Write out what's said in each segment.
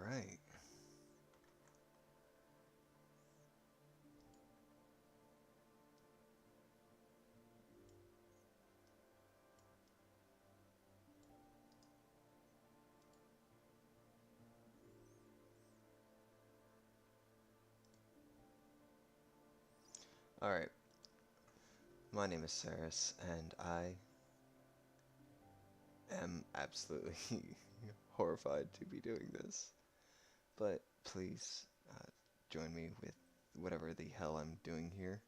right. Alright, my name is Saris, and I am absolutely horrified to be doing this. But please join me with whatever the hell I'm doing here.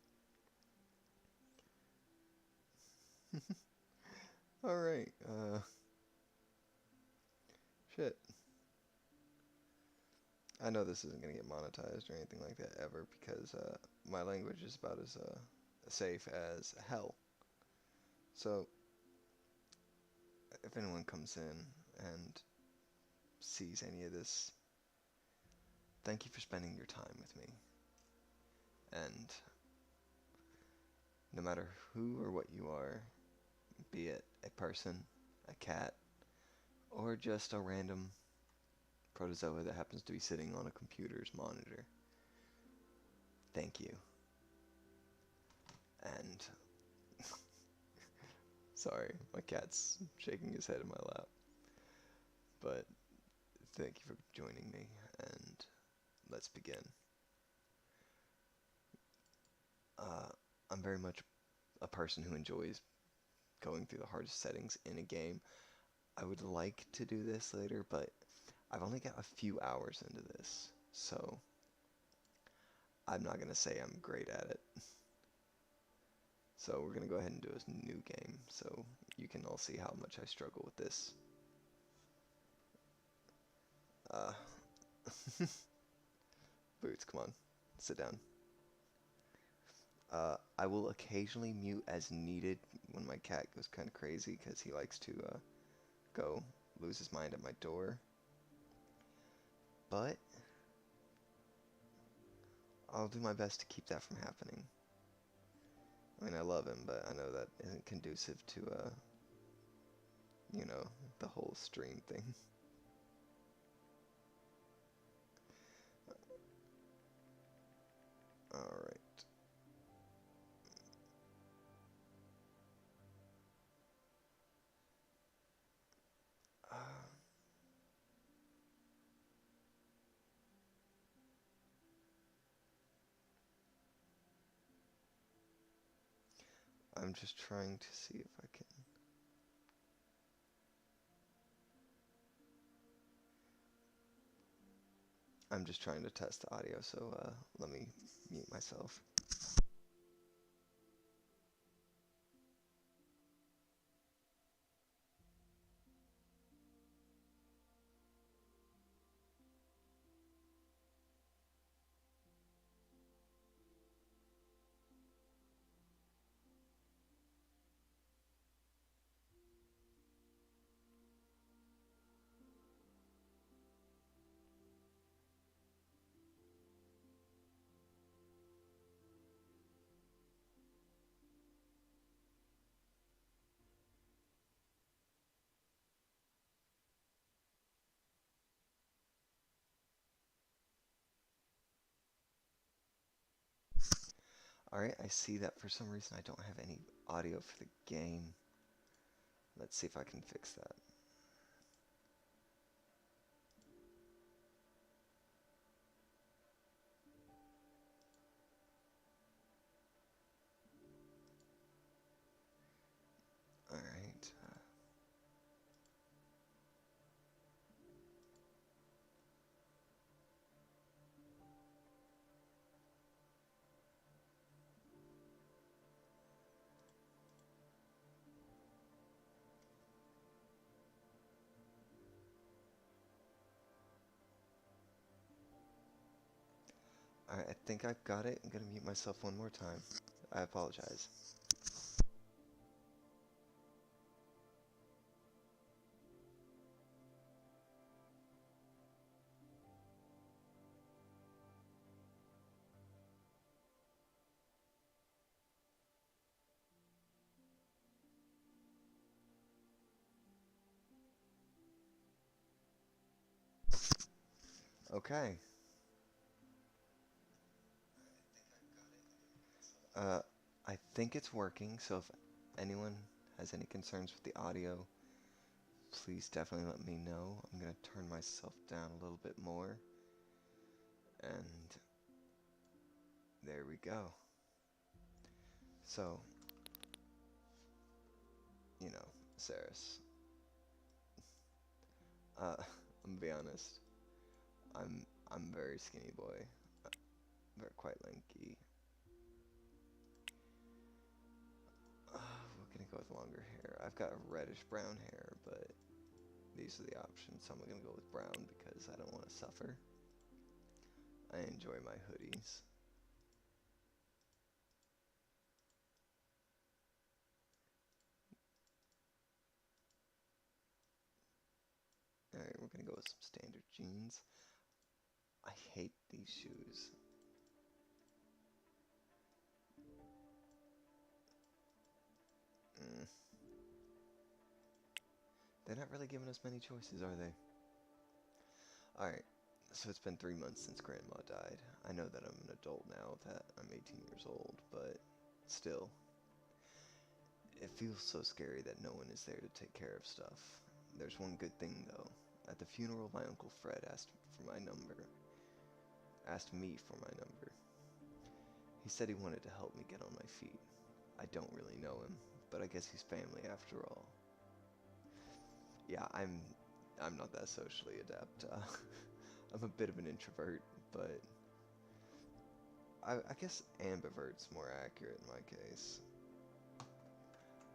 Alright, shit. I know this isn't gonna get monetized or anything like that ever because my language is about as safe as hell. So, if anyone comes in and sees any of this, thank you for spending your time with me. And no matter who or what you are, be it a person, a cat, or just a random protozoa that happens to be sitting on a computer's monitor, thank you. And sorry, my cat's shaking his head in my lap. But thank you for joining me, and let's begin. I'm very much a person who enjoys going through the hardest settings in a game. I would like to do this later, but I've only got a few hours into this, so I'm not going to say I'm great at it. So we're going to go ahead and do a new game, so you can all see how much I struggle with this. Boots, come on, sit down. I will occasionally mute as needed when my cat goes kind of crazy because he likes to go lose his mind at my door. But I'll do my best to keep that from happening. I mean, I love him, but I know that isn't conducive to, you know, the whole stream thing. Alright. I'm just trying to see if I can. I'm just trying to test the audio, so let me mute myself. Alright, I see that for some reason I don't have any audio for the game. Let's see if I can fix that. Alright. Alright, I think I've got it. I'm gonna mute myself one more time. I apologize. Okay. Uh, I think it's working, so if anyone has any concerns with the audio, please definitely let me know. I'm gonna turn myself down a little bit more. And there we go. So, you know, Saris, I'm gonna be honest. I'm very skinny boy. Very quite lanky. What can I go with longer hair? I've got reddish brown hair, but these are the options, so I'm gonna go with brown because I don't want to suffer. I enjoy my hoodies. Alright, we're gonna go with some standard jeans. I hate these shoes. Mm. They're not really giving us many choices, are they? Alright, so it's been 3 months since Grandma died. I know that I'm an adult now, that I'm 18 years old, but still. It feels so scary that no one is there to take care of stuff. There's one good thing, though. At the funeral, my Uncle Fred asked for my number. Asked me for my number. He said he wanted to help me get on my feet. I don't really know him, but I guess he's family after all. Yeah, I'm not that socially adept. I'm a bit of an introvert, but I guess ambivert's more accurate in my case.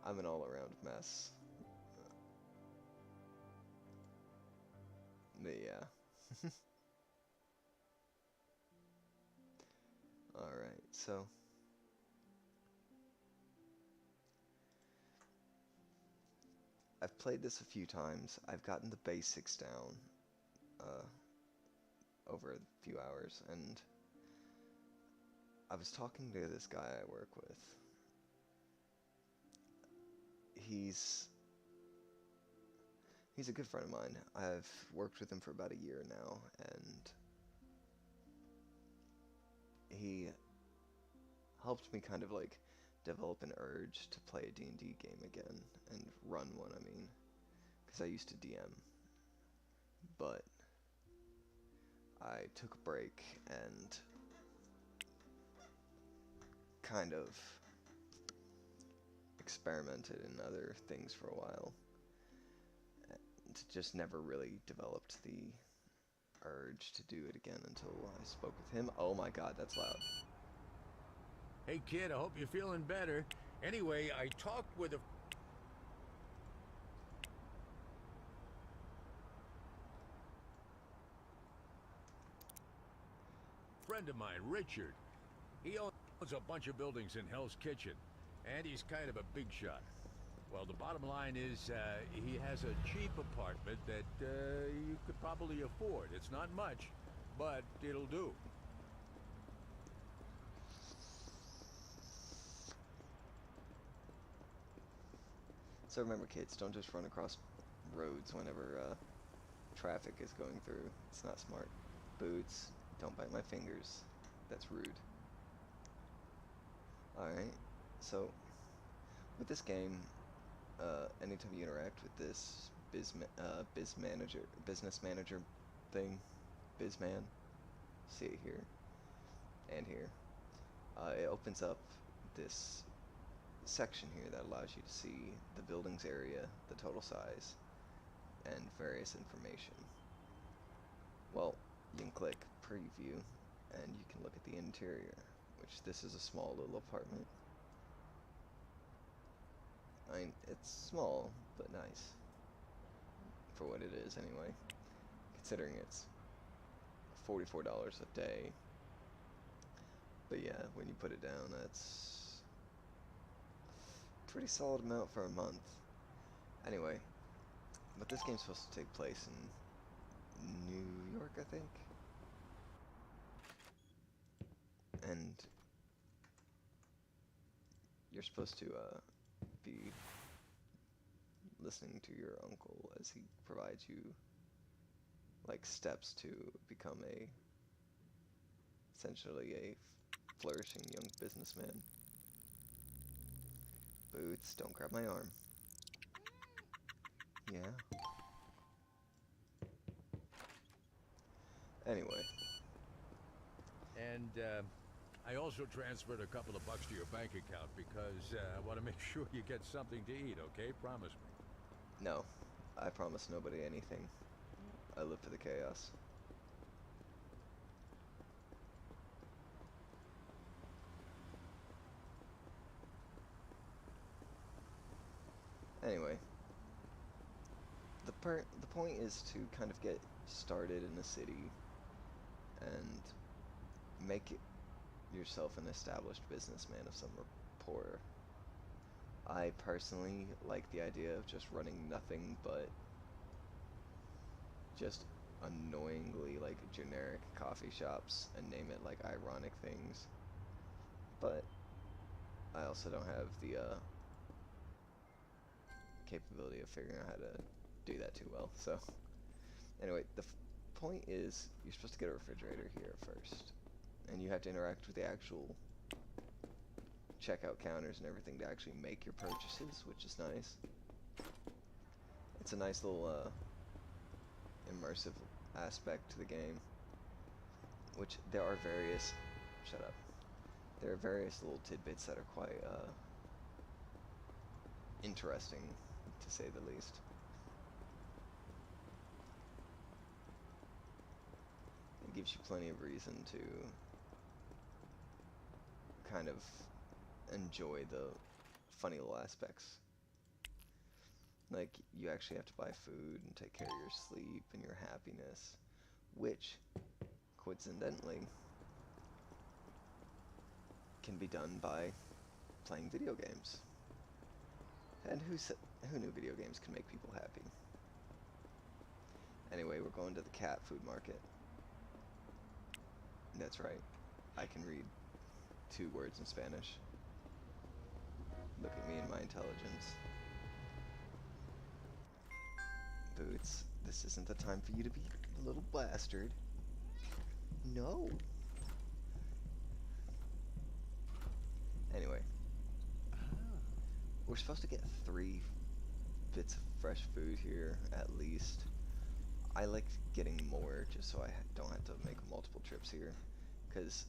I'm an all-around mess. But yeah. Alright, so I've played this a few times. I've gotten the basics down uh, over a few hours, and I was talking to this guy I work with. He's a good friend of mine. I've worked with him for about a year now, and he helped me kind of like develop an urge to play a D&D game again, and run one, I mean, because I used to DM, but I took a break and kind of experimented in other things for a while, and just never really developed the urge to do it again until I spoke with him. Oh my god, that's loud. Hey kid, I hope you're feeling better. Anyway, I talked with a friend of mine, Richard. He owns a bunch of buildings in Hell's Kitchen, and he's kind of a big shot. Well, the bottom line is, he has a cheap apartment that you could probably afford. It's not much, but it'll do. So remember, kids, don't just run across roads whenever traffic is going through. It's not smart. Boots, don't bite my fingers. That's rude. Alright, so with this game, anytime you interact with this business manager thing, bizman, see it here and here, it opens up this section here that allows you to see the building's area, the total size, and various information. Well, you can click preview and you can look at the interior, which this is a small little apartment. I mean, it's small, but nice. For what it is, anyway. Considering it's $44 a day. But yeah, when you put it down, that's a pretty solid amount for a month. Anyway, but this game's supposed to take place in New York, I think? And you're supposed to be listening to your uncle as he provides you like steps to become a essentially a flourishing young businessman. Boots, don't grab my arm. Yeah. Anyway, And I also transferred a couple of bucks to your bank account because I want to make sure you get something to eat, okay? Promise me. no. I promise nobody anything. I live for the chaos. Anyway, the point is to kind of get started in the city and make it yourself an established businessman of some rapport. I personally like the idea of just running nothing but just annoyingly like generic coffee shops and name it like ironic things. But I also don't have the capability of figuring out how to do that too well. So anyway, the point is you're supposed to get a refrigerator here first, and you have to interact with the actual checkout counters and everything to actually make your purchases, which is nice. It's a nice little immersive aspect to the game, which there are various shut up. There are various little tidbits that are quite interesting, to say the least. It gives you plenty of reason to kind of enjoy the funny little aspects. Like, you actually have to buy food and take care of your sleep and your happiness, which, coincidentally, can be done by playing video games. And who knew video games can make people happy? Anyway, we're going to the cat food market. That's right. I can read 2 words in Spanish. Look at me and my intelligence. Boots, this isn't the time for you to be a little bastard. No. Anyway, we're supposed to get 3 bits of fresh food here, at least. I like getting more just so I don't have to make multiple trips here, because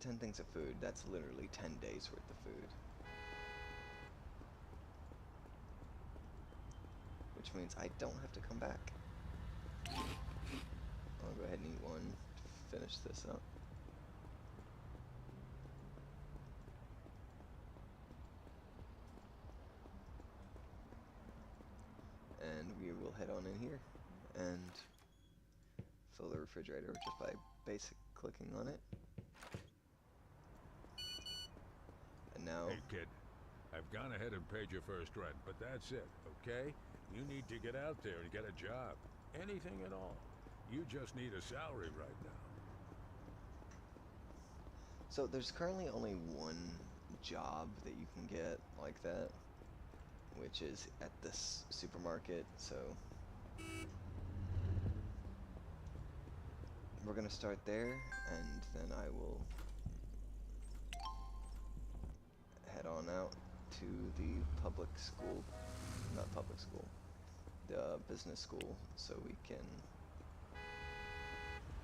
10 things of food, that's literally 10 days worth of food. Which means I don't have to come back. I'll go ahead and eat one to finish this up. And we will head on in here and fill the refrigerator just by basic clicking on it. And now... Hey, kid. I've gone ahead and paid your first rent, but that's it, okay? You need to get out there and get a job. Anything at all. You just need a salary right now. So there's currently only one job that you can get like that, which is at this supermarket, so we're gonna start there, and then I will head on out to the public school, not public school, the business school, so we can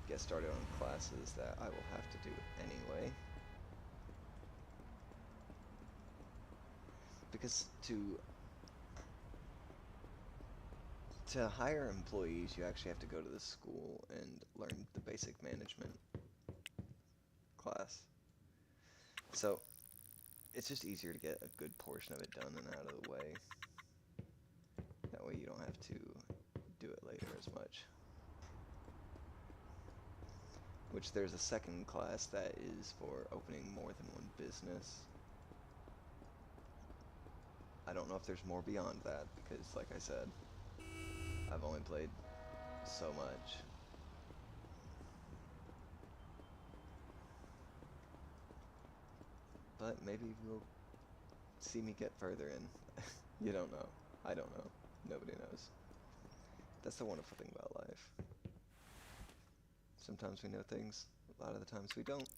get started on classes that I will have to do anyway. Because to hire employees, you actually have to go to the school and learn the basic management class. So it's just easier to get a good portion of it done and out of the way. That way you don't have to do it later as much. Which there's a second class that is for opening more than one business. I don't know if there's more beyond that because, like I said, I've only played so much. But maybe you'll see me get further in. You don't know. I don't know. Nobody knows. That's the wonderful thing about life. Sometimes we know things, a lot of the times we don't.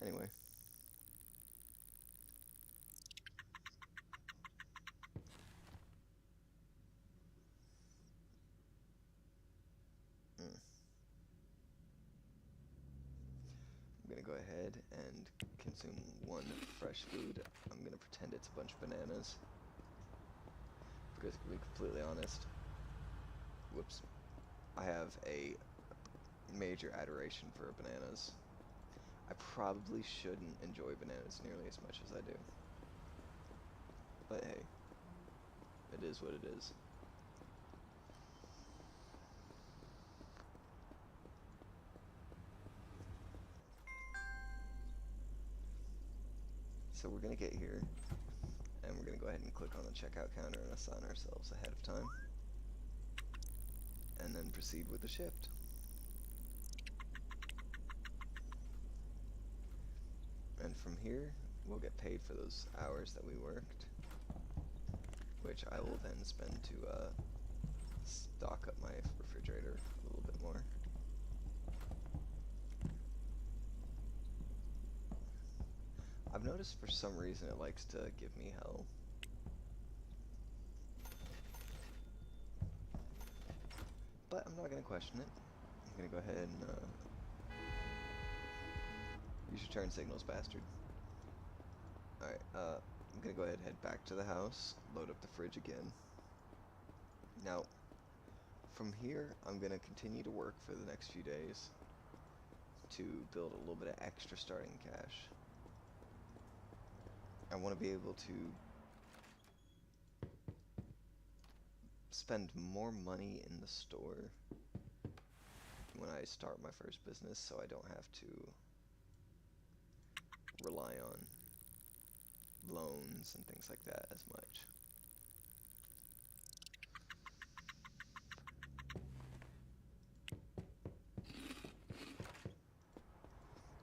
Anyway. Mm. I'm gonna go ahead and consume one fresh food. I'm gonna pretend it's a bunch of bananas. Because to be completely honest, whoops, I have a major adoration for bananas. I probably shouldn't enjoy bananas nearly as much as I do. But hey, it is what it is. So we're gonna get here, and we're gonna go ahead and click on the checkout counter and assign ourselves ahead of time, and then proceed with the shift. And from here, we'll get paid for those hours that we worked, which I will then spend to stock up my refrigerator a little bit more. I've noticed for some reason it likes to give me hell. But I'm not going to question it. I'm going to go ahead and use your turn signals, bastard. Alright, I'm going to go ahead and head back to the house, load up the fridge again. Now, from here, I'm going to continue to work for the next few days to build a little bit of extra starting cash. I want to be able to spend more money in the store when I start my first business, so I don't have to rely on loans and things like that as much.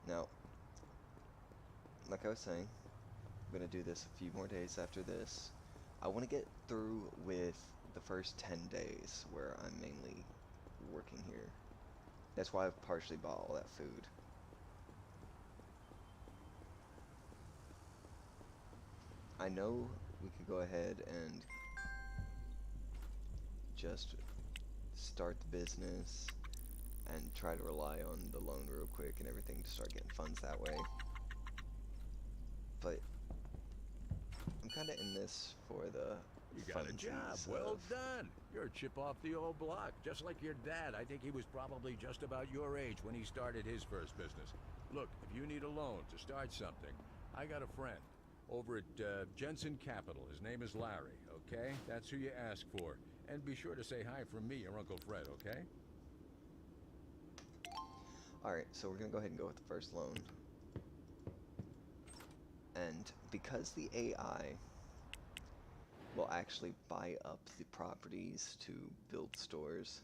Now, like I was saying, I'm going to do this a few more days after this. I want to get through with the first 10 days where I'm mainly working here. That's why I've partially bought all that food. I know we could go ahead and just start the business and try to rely on the loan real quick and everything to start getting funds that way. But I'm kind of in this for the You got a job. funsies Well of... done. You're a chip off the old block, just like your dad. I think he was probably just about your age when he started his first business. Look, if you need a loan to start something, I got a friend over at Jensen Capital. His name is Larry, okay? That's who you ask for. And be sure to say hi from me, your Uncle Fred, okay? Alright, so we're going to go ahead and go with the first loan. And because the AI will actually buy up the properties to build stores,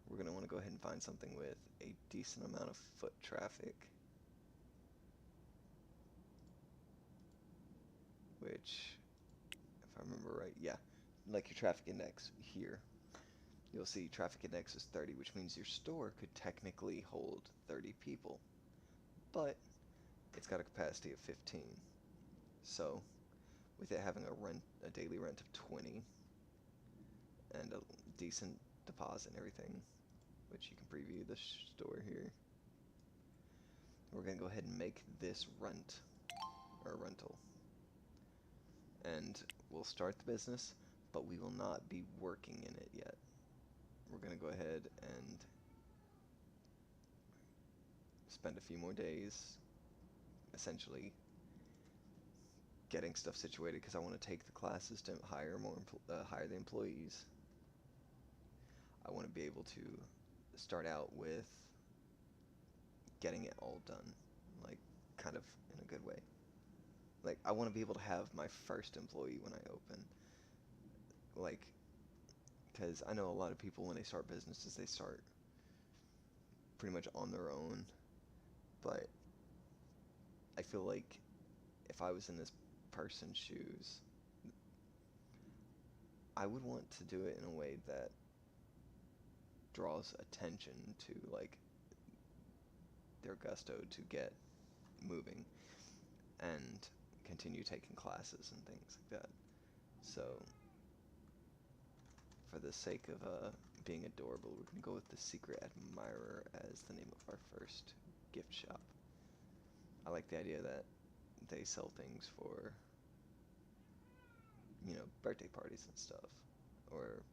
we're going to want to go ahead and find something with a decent amount of foot traffic. Which, if I remember right, yeah, like your traffic index here. You'll see traffic index is 30, which means your store could technically hold 30 people. But it's got a capacity of 15. So, with it having a daily rent of 20 and a decent deposit and everything, which you can preview the store here, we're going to go ahead and make this rent, or rental. And we'll start the business, but we will not be working in it yet. We're going to go ahead and spend a few more days essentially getting stuff situated, because I want to take the classes to hire hire the employees. I want to be able to start out with getting it all done, like, kind of in a good way. Like, I want to be able to have my first employee when I open. Like, because I know a lot of people, when they start businesses, they start pretty much on their own. But I feel like if I was in this person's shoes, I would want to do it in a way that draws attention to like their gusto to get moving and continue taking classes and things like that. So for the sake of being adorable, we're gonna go with the Secret Admirer as the name of our first gift shop. I like the idea that they sell things for, you know, birthday parties and stuff, or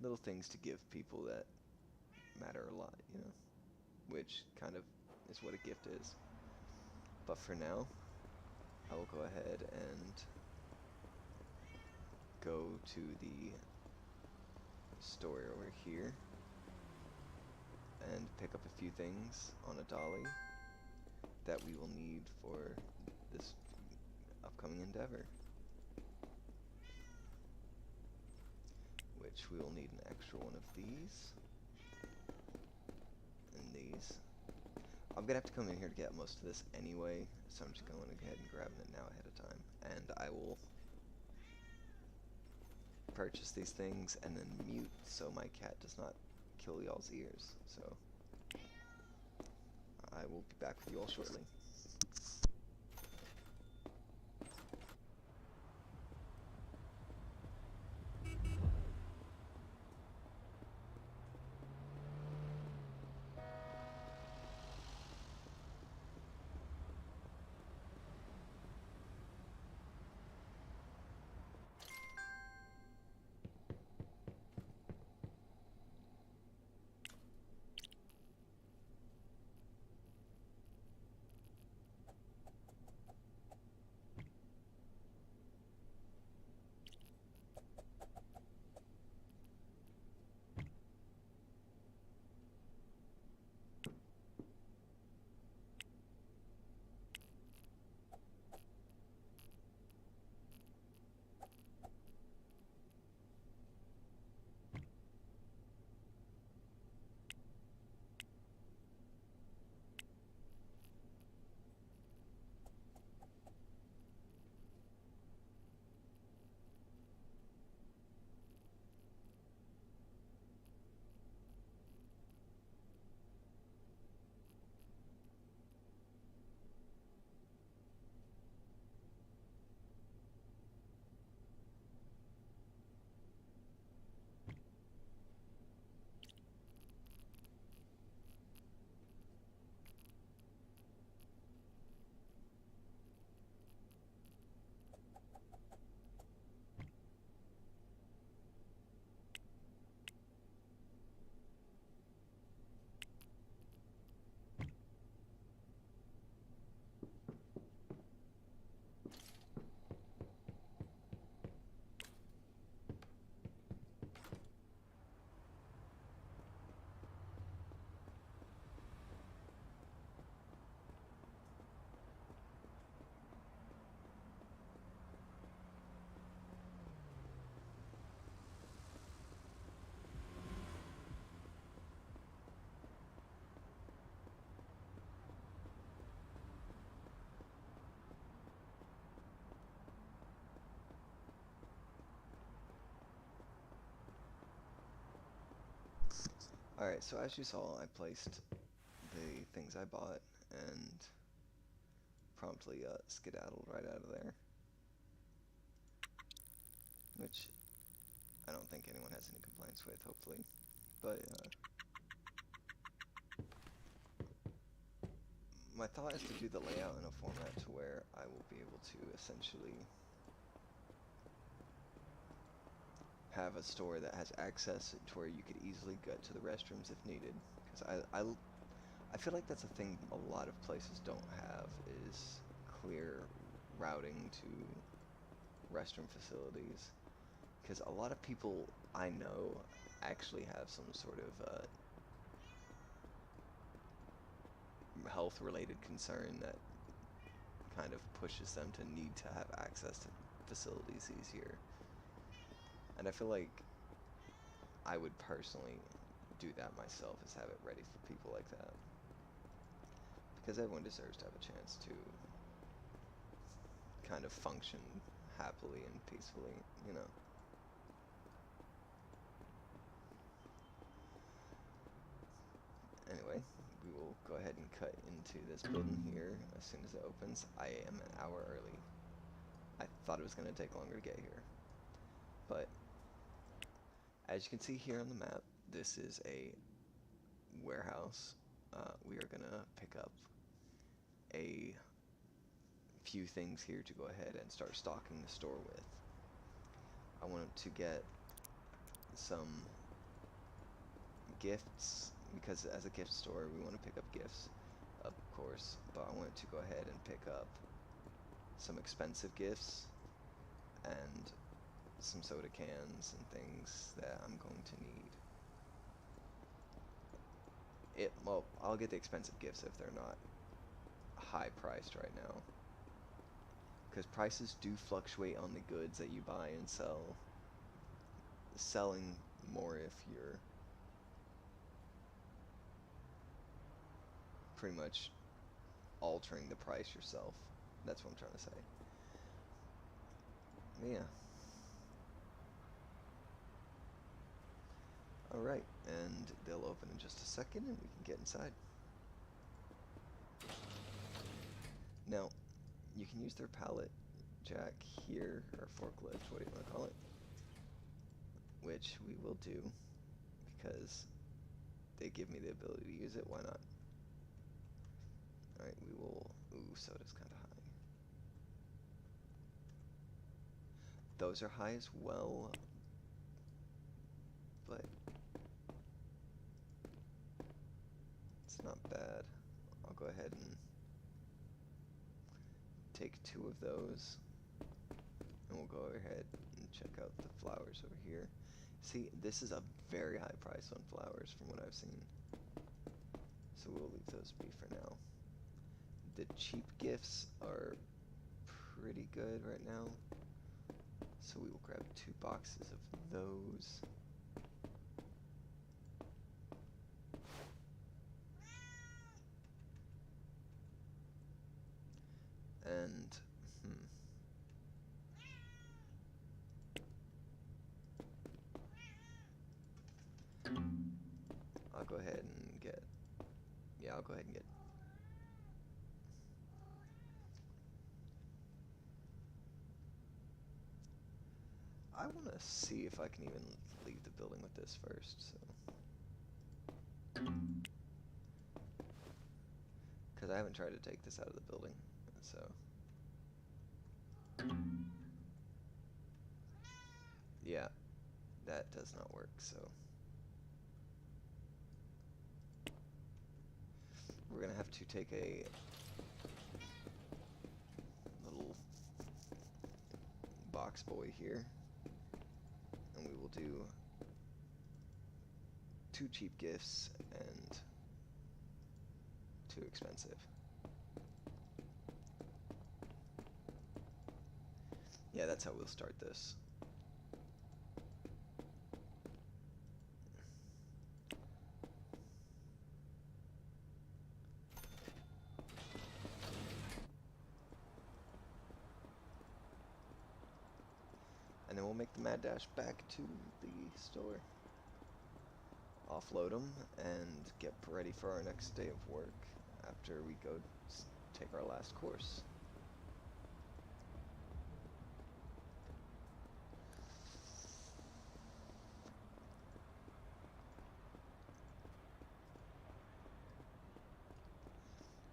little things to give people that matter a lot, you know, which kind of is what a gift is. But for now, I will go ahead and go to the store over here and pick up a few things on a dolly that we will need for this upcoming endeavor, which we will need an extra one of these and these. I'm gonna have to come in here to get most of this anyway, so I'm just going to go ahead and grabbing it now ahead of time, and I will purchase these things and then mute so my cat does not kill y'all's ears. So I will be back with you all shortly. Alright, so as you saw, I placed the things I bought and promptly skedaddled right out of there, which I don't think anyone has any complaints with, hopefully. But my thought is to do the layout in a format to where I will be able to essentially have a store that has access to where you could easily get to the restrooms if needed. Because I feel like that's a thing a lot of places don't have, is clear routing to restroom facilities. Because a lot of people I know actually have some sort of health-related concern that kind of pushes them to need to have access to facilities easier. And I feel like I would personally do that myself, is have it ready for people like that. Because everyone deserves to have a chance to kind of function happily and peacefully, you know. Anyway, we will go ahead and cut into this building here as soon as it opens. I am an hour early. I thought it was going to take longer to get here. But as you can see here on the map, this is a warehouse. We are going to pick up a few things here to go ahead and start stocking the store with. I want to get some gifts, because as a gift store we want to pick up gifts, of course, but I want to go ahead and pick up some expensive gifts and some soda cans and things that I'm going to need. Well, I'll get the expensive gifts if they're not high priced right now, because prices do fluctuate on the goods that you buy and sell. Selling more if you're pretty much altering the price yourself. That's what I'm trying to say. Yeah. Alright, and they'll open in just a second and we can get inside. Now, you can use their pallet jack here, or forklift, what do you want to call it? Which we will do, because they give me the ability to use it, why not? Alright, we will... Ooh, soda's kind of high. Those are high as well, but it's not bad. I'll go ahead and take 2 of those, and we'll go ahead and check out the flowers over here. See, this is a very high price on flowers from what I've seen, so we'll leave those be for now. The cheap gifts are pretty good right now, so we will grab 2 boxes of those. And, I'll go ahead and get, I'll go ahead and get, I want to see if I can even leave the building with this first, so. Because I haven't tried to take this out of the building, so. Yeah, that does not work, so. We're going to have to take a little box boy here, and we will do 2 cheap gifts and 2 expensive. Yeah, that's how we'll start this. And then we'll make the mad dash back to the store. Offload them and get ready for our next day of work after we go take our last course.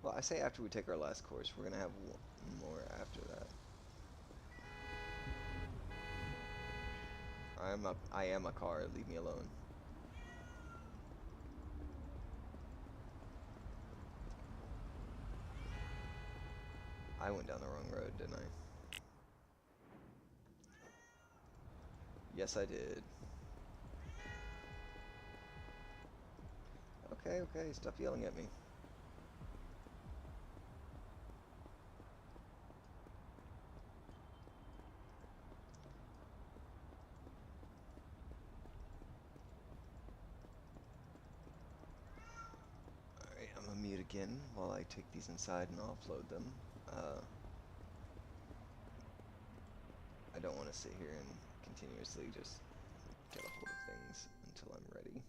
Well, I say after we take our last course, we're gonna have one more after that. I am a car, leave me alone. I went down the wrong road, didn't I? Yes, I did. Okay, stop yelling at me. Alright, I'm gonna mute again while I take these inside and offload them. I don't want to sit here and continuously just get a hold of things until I'm ready.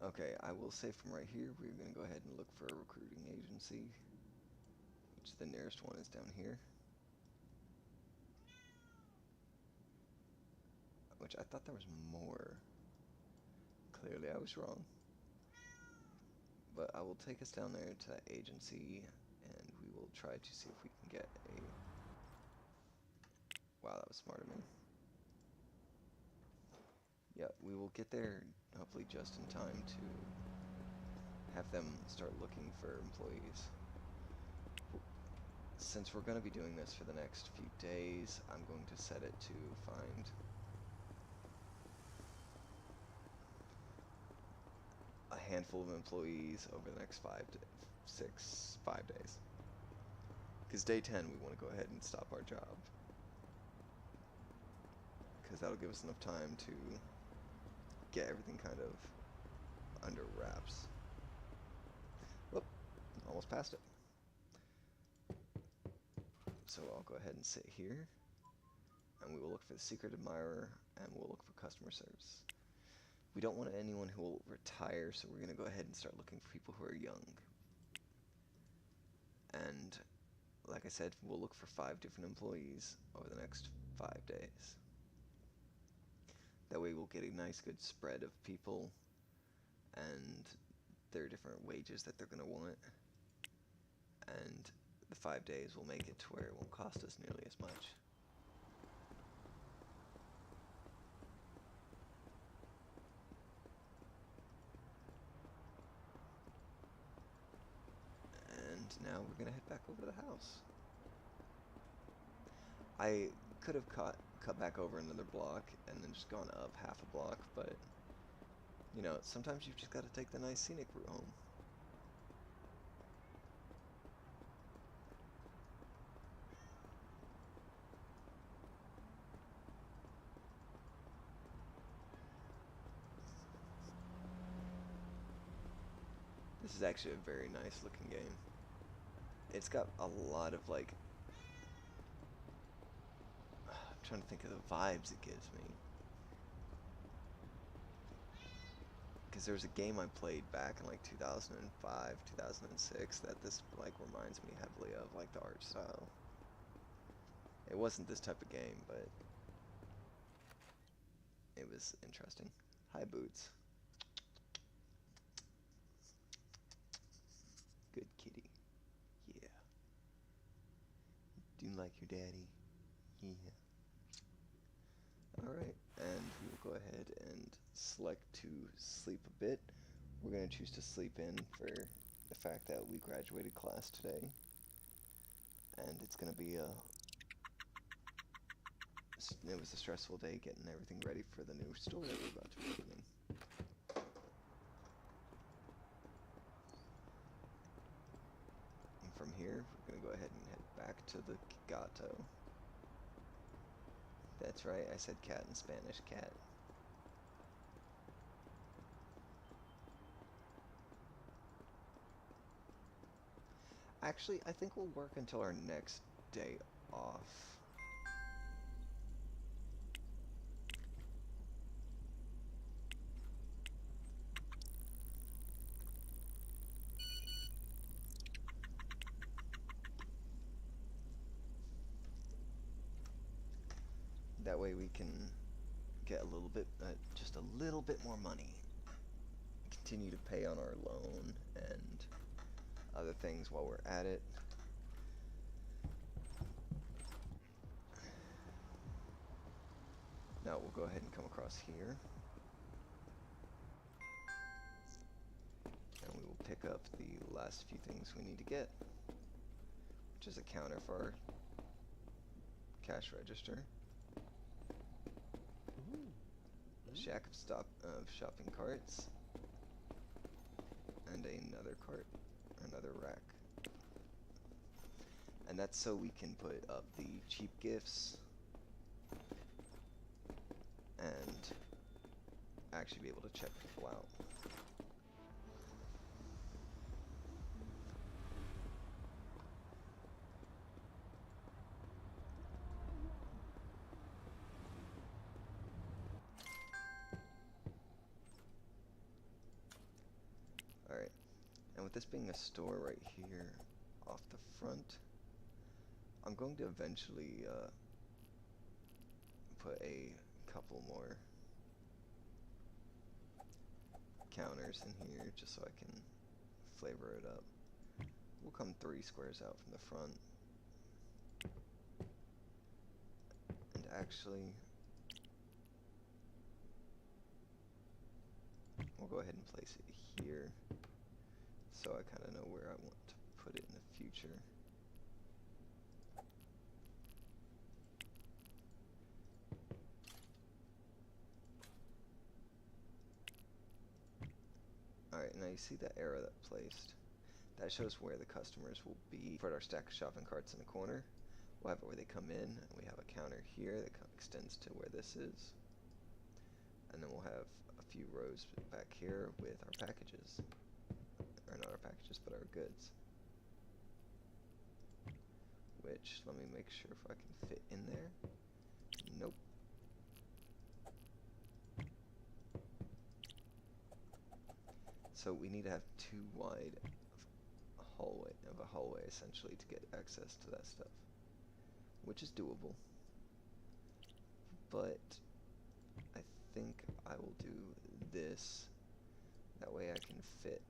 Okay, I will say from right here, we're going to go ahead and look for a recruiting agency, which the nearest one is down here. Which I thought there was more. Clearly I was wrong. But I will take us down there to that agency, and we will try to see if we can get a... Wow, that was smart of me. Yeah, we will get there hopefully just in time to have them start looking for employees. Since we're going to be doing this for the next few days, I'm going to set it to find a handful of employees over the next 5 days. Because day 10, we want to go ahead and stop our job. Because that'll give us enough time to get everything kind of under wraps. Whoop, almost passed it. So I'll go ahead and sit here, and we will look for the secret admirer, and we'll look for customer service. We don't want anyone who will retire, so we're going to go ahead and start looking for people who are young. And like I said, we'll look for 5 different employees over the next 5 days. That way we'll get a nice good spread of people and their different wages that they're going to want. And the 5 days will make it to where it won't cost us nearly as much. And now we're going to head back over to the house. I could have cut back over another block and then just gone up half a block, but you know, sometimes you've just got to take the nice scenic route home. This is actually a very nice looking game. It's got a lot of like, I'm trying to think of the vibes it gives me. Because there was a game I played back in like 2005, 2006 that this like reminds me heavily of, like the art style. It wasn't this type of game, but it was interesting. Hi, Boots. Good kitty. Yeah. Do you like your daddy? Yeah. Alright, and we will go ahead and select to sleep a bit. We're going to choose to sleep in for the fact that we graduated class today. And it's going to be it was a stressful day getting everything ready for the new store that we're about to be opening. And from here, we're going to go ahead and head back to the gato. That's right, I said cat in Spanish, cat. Actually, I think we'll work until our next day off. That way we can get a little bit, just a little bit more money. Continue to pay on our loan and other things while we're at it. Now we'll go ahead and come across here. And we will pick up the last few things we need to get, which is a counter for our cash register, a shack of shopping carts, and another cart, or another rack. And that's so we can put up the cheap gifts and actually be able to check people out. Alright, and with this being a store right here off the front, I'm going to eventually put a couple more counters in here just so I can flavor it up. We'll come 3 squares out from the front. And actually, we'll go ahead and place it here so I kind of know where I want to put it in the future. Alright, now you see that arrow that placed? That shows where the customers will be. Put our stack of shopping carts in the corner. We'll have it where they come in, and we have a counter here that extends to where this is. And then we'll have a few rows back here with our packages. Or not our packages, but our goods. Which, let me make sure if I can fit in there. Nope. So we need to have 2 wide of a hallway essentially to get access to that stuff, which is doable. But I think I will do this. That way I can fit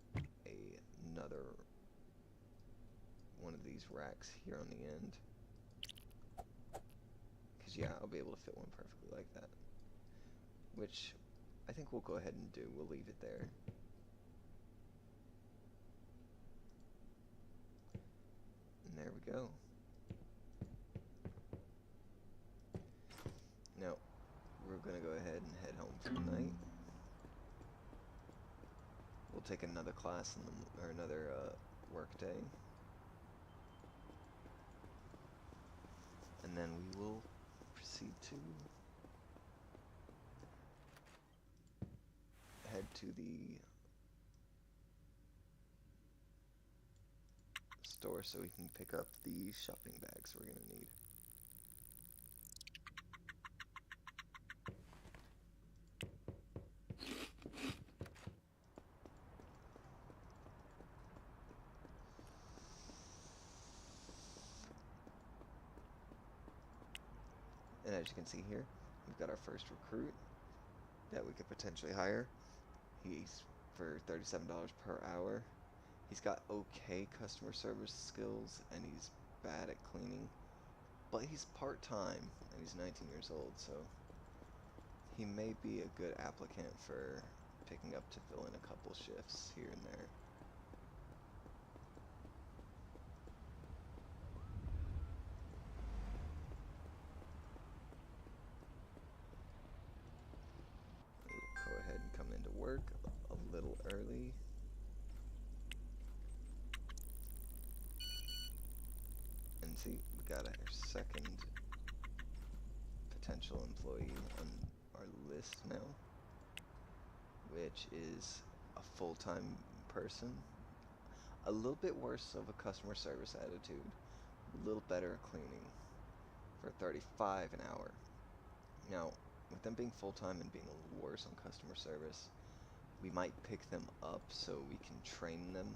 another one of these racks here on the end. Because yeah, I'll be able to fit one perfectly like that. Which I think we'll go ahead and do. We'll leave it there. And there we go. Now, we're going to go ahead and head home for the night. We'll take another class or another work day. And then we will proceed to head to the store so we can pick up the shopping bags we're going to need. And as you can see here, we've got our first recruit that we could potentially hire. He's for $37 per hour. He's got okay customer service skills and he's bad at cleaning, but he's part-time and he's 19 years old, so he may be a good applicant for picking up to fill in a couple shifts here and there. We'll go ahead and come into work a little early. And see, we got our second potential employee on our list now, which is a full-time person. A little bit worse of a customer service attitude, a little better at cleaning, for $35 an hour. Now, with them being full-time and being a little worse on customer service, we might pick them up so we can train them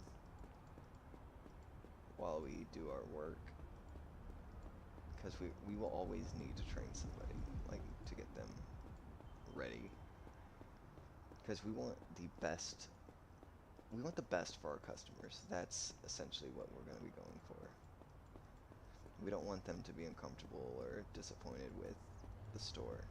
while we do our work. Because we will always need to train somebody, like, to get them ready. Because we want the best for our customers. That's essentially what we're going to be going for. We don't want them to be uncomfortable or disappointed with the store.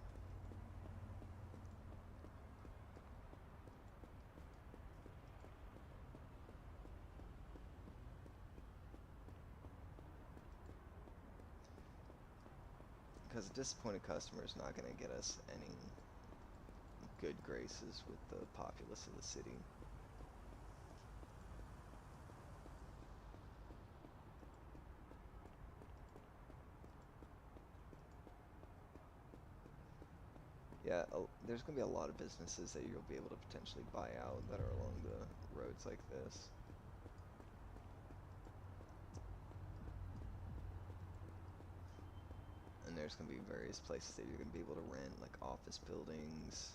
because a disappointed customer is not going to get us any good graces with the populace of the city. Yeah, there's going to be a lot of businesses that you'll be able to potentially buy out that are along the roads like this. And there's going to be various places that you're going to be able to rent, like office buildings,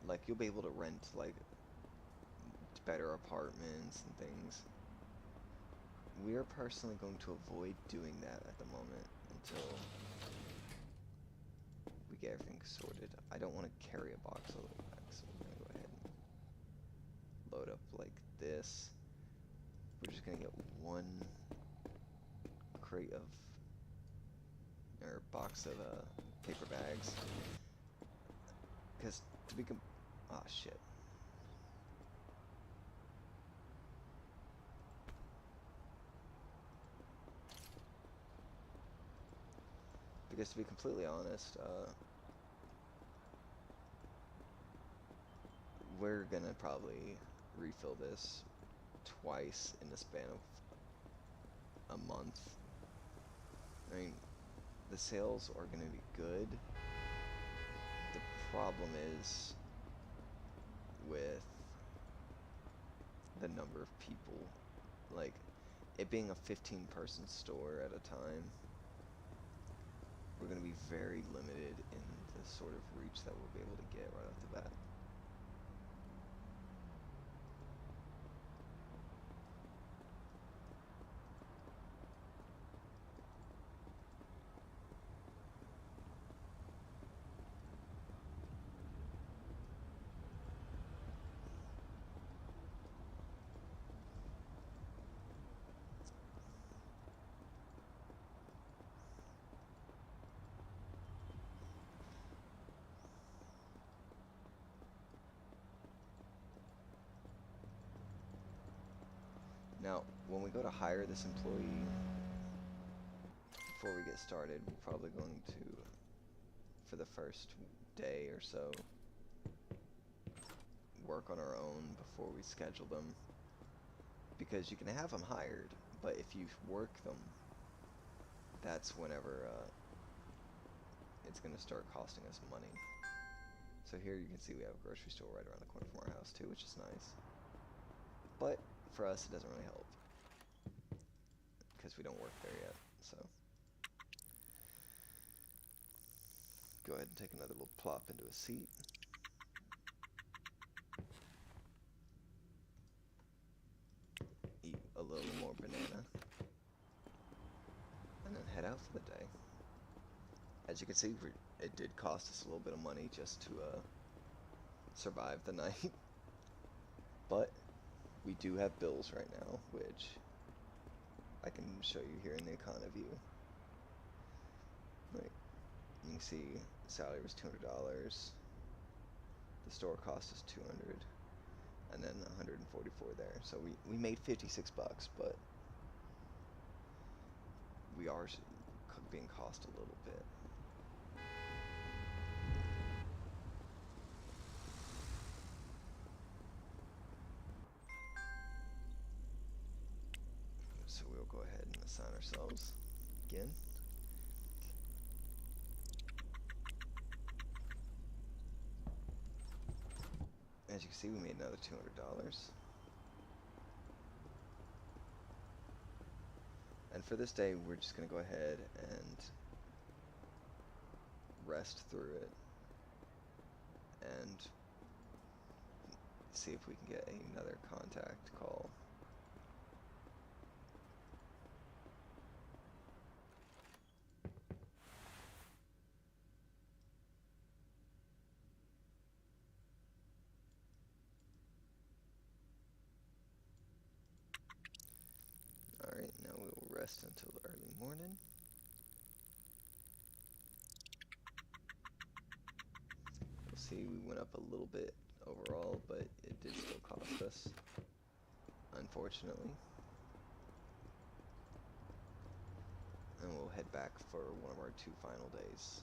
like you'll be able to rent like better apartments and things. We are personally going to avoid doing that at the moment until we get everything sorted. I don't want to carry a box all the way back, so we're going to go ahead and load up like this. We're just going to get one crate of, or box of paper bags. Because to be ah, shit. Because to be completely honest, we're gonna probably refill this twice in the span of a month. I mean, the sales are gonna be good. The problem is with the number of people. Like, it being a 15-person store at a time, we're going to be very limited in the sort of reach that we'll be able to get right off the bat. Now, when we go to hire this employee, before we get started, we're probably going to, for the first day or so, work on our own before we schedule them. Because you can have them hired, but if you work them, that's whenever it's going to start costing us money. So here you can see we have a grocery store right around the corner from our house too, which is nice. But for us, it doesn't really help because we don't work there yet. So go ahead and take another little plop into a seat. Eat a little more banana. And then head out for the day. As you can see, it did cost us a little bit of money just to survive the night. But we do have bills right now, which I can show you here in the economy view. Like, you can see salary was $200. The store cost us $200, and then $144 there. So we made 56 bucks, but we are being cost a little bit. So we'll go ahead and assign ourselves again. As you can see, we made another $200. And for this day, we're just going to go ahead and rest through it and see if we can get another contact call. Alright, now we will rest until the early morning. You'll see we went up a little bit overall, but it did still cost us, unfortunately. and we'll head back for one of our 2 final days.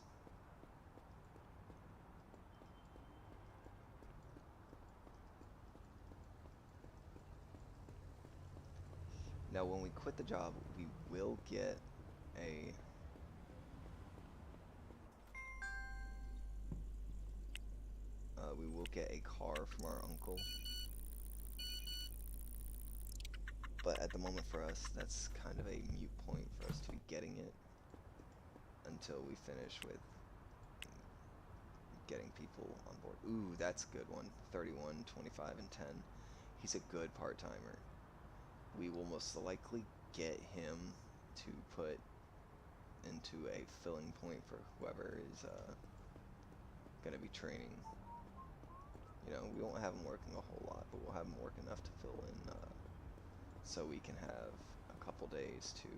Now, when we quit the job, we will get a car from our uncle. But at the moment for us, that's kind of a mute point for us to be getting it until we finish with getting people on board. Ooh, that's a good one. 31, 25, and 10. He's a good part-timer. We will most likely get him to put into a filling point for whoever is going to be training. You know, we won't have him working a whole lot, but we'll have him work enough to fill in so we can have a couple days to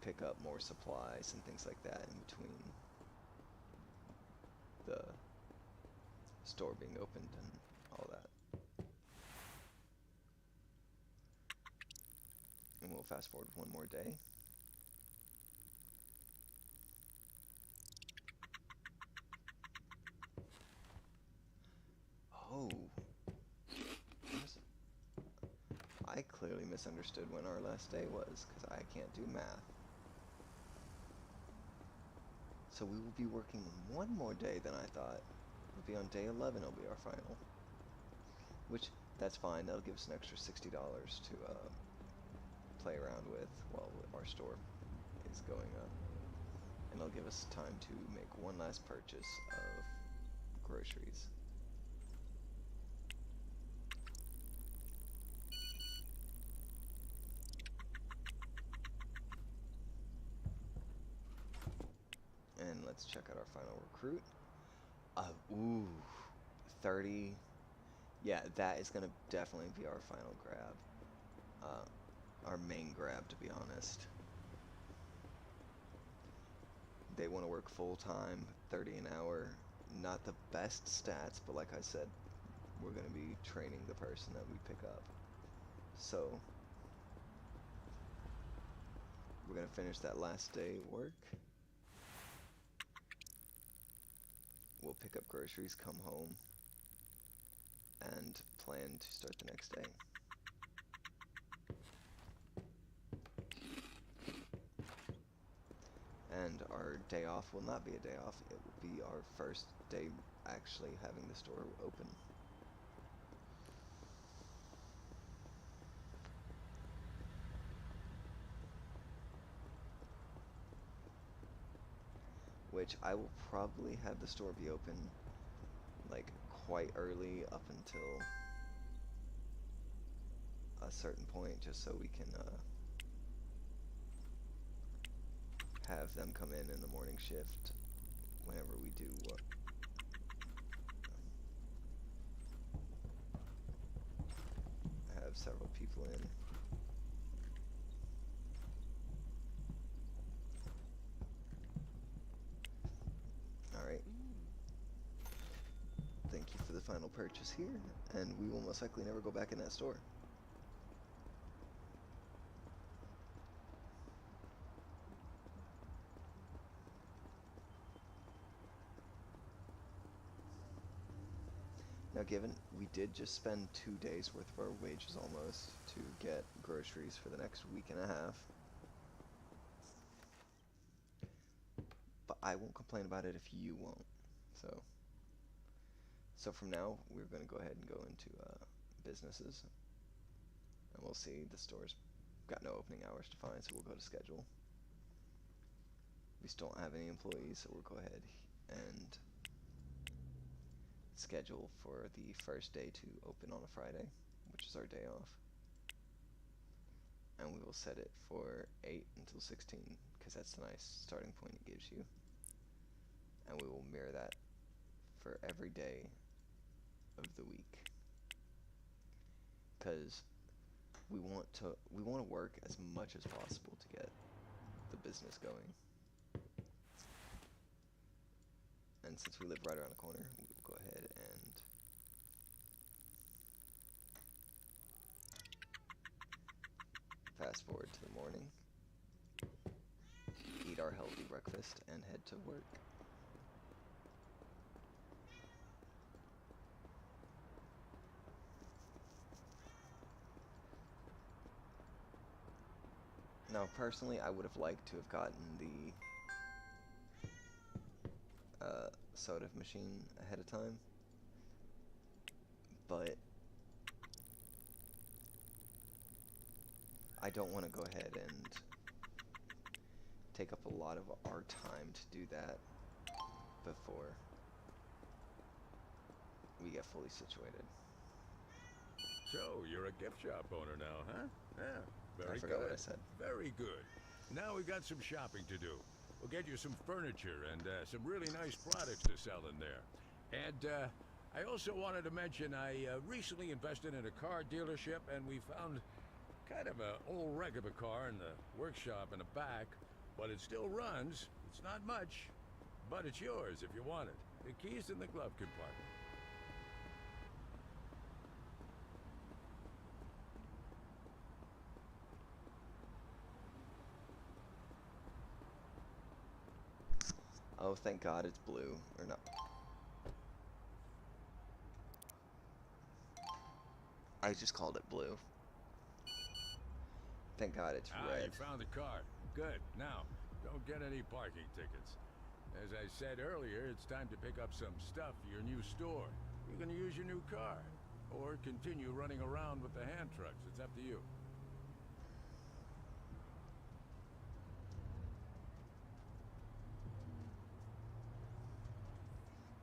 pick up more supplies and things like that in between the store being opened and all that. And we'll fast forward one more day. Oh, I clearly misunderstood when our last day was, because I can't do math. So we will be working one more day than I thought. It'll be on day 11, it'll be our final. Which, that's fine, that'll give us an extra $60 to play around with while our store is going up. And it'll give us time to make one last purchase of groceries. And let's check out our final recruit. Ooh, 30. Yeah, that is going to definitely be our final grab. Our main grab, to be honest. They want to work full-time, 30 an hour. Not the best stats, but like I said, we're going to be training the person that we pick up. So, we're going to finish that last day work. We'll pick up groceries, come home, and plan to start the next day. And our day off will not be a day off, it will be our first day actually having the store open. Which I will probably have the store be open like quite early up until a certain point, just so we can have them come in the morning shift whenever we do have several people in. Alright. Thank you for the final purchase here, and we will most likely never go back in that store. Now, given we did just spend 2 days worth of our wages almost to get groceries for the next week and a half, but I won't complain about it if you won't. So from now, we're going to go ahead and go into businesses, and we'll see. The store's got no opening hours defined, so we'll go to schedule. We still don't have any employees, so we'll go ahead and schedule for the first day to open on a Friday, which is our day off. And we will set it for 8 until 16, because that's the nice starting point it gives you. And we will mirror that for every day of the week, because we want to work as much as possible to get the business going. And since we live right around the corner, we will go ahead and fast forward to the morning. our healthy breakfast and head to work. Now, personally, I would have liked to have gotten the soda machine ahead of time, but I don't want to go ahead and take up a lot of our time to do that before we get fully situated. So, you're a gift shop owner now, huh? Yeah, I very forgot what good. I said. Very good. Now we got some shopping to do. We'll get you some furniture and some really nice products to sell in there. And I also wanted to mention I recently invested in a car dealership, and we found kind of an old wreck of a car in the workshop in the back, but it still runs. It's not much, but it's yours if you want it. The key's in the glove compartment. Oh, thank God it's blue. Or no. I just called it blue. Thank God it's red. You found the car. Good. Now, don't get any parking tickets. As I said earlier, it's time to pick up some stuff for your new store. You can use your new car, or continue running around with the hand trucks. It's up to you.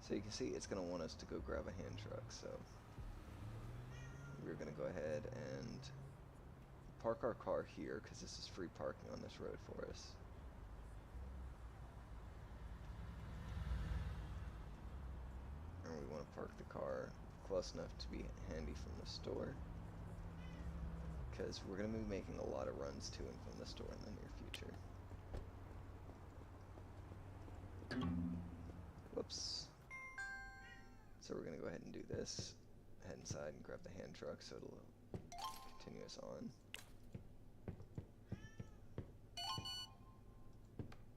So you can see it's going to want us to go grab a hand truck, so we're going to go ahead and park our car here because this is free parking on this road for us. And we want to park the car close enough to be handy from the store, because we're going to be making a lot of runs to and from the store in the near future. Whoops. So we're going to go ahead and do this. Head inside and grab the hand truck so it'll continue us on.